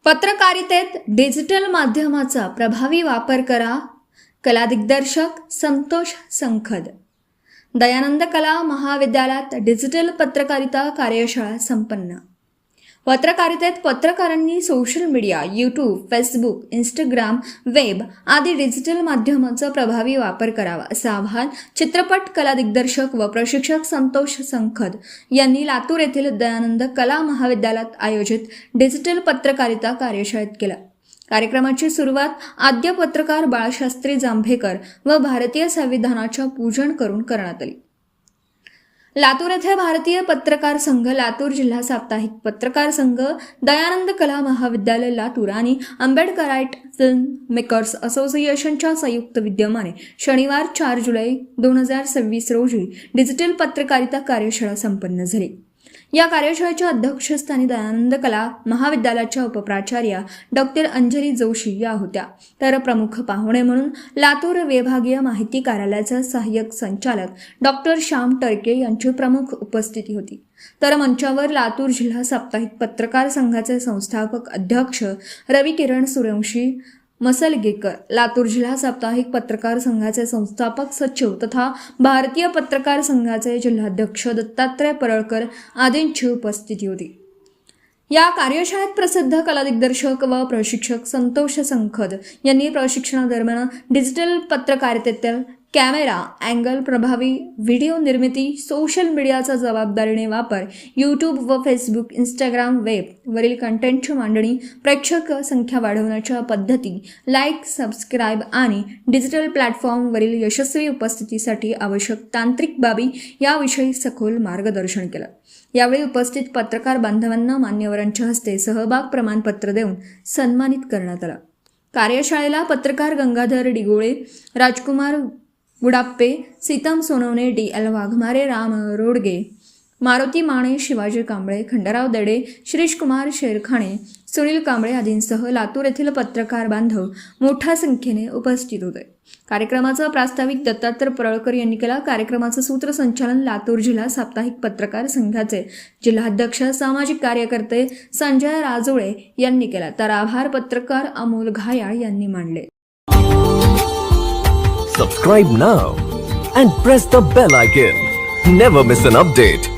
पत्रकारितेत डिजिटल माध्यमाचा प्रभावी वापर करा. कला दिग्दर्शक संतोष संखद. दयानंद कला महाविद्यालयात डिजिटल पत्रकारिता कार्यशाळा संपन्न. पत्रकारितेत पत्रकारांनी social media, YouTube, Facebook, Instagram, web आदी डिजिटल माध्यमाचा प्रभावी वापर करावा असं आवाहन चित्रपट कला दिग्दर्शक व प्रशिक्षक संतोष संखद यांनी लातूर येथील दयानंद कला महाविद्यालयात आयोजित डिजिटल पत्रकारिता कार्यशाळेत केलं. कार्यक्रमाची सुरुवात आद्य पत्रकार बाळशास्त्री जांभेकर व भारतीय संविधानाच्या पूजन करून करण्यात आली. लातूर येथे भारतीय पत्रकार संघ, लातूर जिल्हा साप्ताहिक पत्रकार संघ, दयानंद कला महाविद्यालय लातूर आणि आंबेडकराइट फिल्म मेकर्स असोसिएशनच्या संयुक्त विद्यमाने शनिवार 4 जुलै 2026 रोजी डिजिटल पत्रकारिता कार्यशाळा संपन्न झाली. या कार्यशाळेच्या अध्यक्षस्थानी दयानंद कला महाविद्यालयाच्या उपप्राचार्या डॉक्टर अंजली जोशी या होत्या. तर प्रमुख पाहुणे म्हणून लातूर विभागीय माहिती कार्यालयाचे सहाय्यक संचालक डॉक्टर श्याम टर्के यांची प्रमुख उपस्थिती होती. तर मंचावर लातूर जिल्हा साप्ताहिक पत्रकार संघाचे संस्थापक अध्यक्ष रवी किरण सूर्यवंशी मसलगेकर, लातूर जिल्हा साप्ताहिक पत्रकार संघाचे संस्थापक सचिव तथा भारतीय पत्रकार संघाचे जिल्हाध्यक्ष दत्तात्रय परळकर आदींची उपस्थिती होती. या कार्यशाळेत प्रसिद्ध कला दिग्दर्शक व प्रशिक्षक संतोष संखद यांनी प्रशिक्षणादरम्यान डिजिटल पत्रकारितेतील कॅमेरा अँगल, प्रभावी व्हिडिओ निर्मिती, सोशल मीडियाचा जबाबदारीने वापर, यूट्यूब व फेसबुक, इंस्टाग्राम, वेब वरील कंटेंटची मांडणी, प्रेक्षक संख्या वाढवण्याच्या पद्धती, लाईक, सबस्क्राईब आणि डिजिटल प्लॅटफॉर्मवरील यशस्वी उपस्थितीसाठी आवश्यक तांत्रिक बाबी याविषयी सखोल मार्गदर्शन केलं. यावेळी उपस्थित पत्रकार बांधवांना मान्यवरांच्या हस्ते सहभाग प्रमाणपत्र देऊन सन्मानित करण्यात आलं. कार्यशाळेला पत्रकार गंगाधर डिगोळे, राजकुमार गुडाप्पे, सीतम सोनवणे, DL वाघमारे, राम रोडगे, मारुती माने, शिवाजी कांबळे, खंडराव देडे, शिरीष कुमार शेरखाणे, सुनील कांबळे आदींसह लातूर येथील पत्रकार बांधव मोठ्या संख्येने उपस्थित होते. कार्यक्रमाचा प्रास्ताविक दत्तात्रय परळकर यांनी केला. कार्यक्रमाचं सूत्रसंचालन लातूर जिल्हा साप्ताहिक पत्रकार संघाचे जिल्हाध्यक्ष सामाजिक कार्यकर्ते संजय राजोळे यांनी केला. तर आभार पत्रकार अमोल घायाळ यांनी मांडले. Subscribe now and press the bell icon. Never miss an update.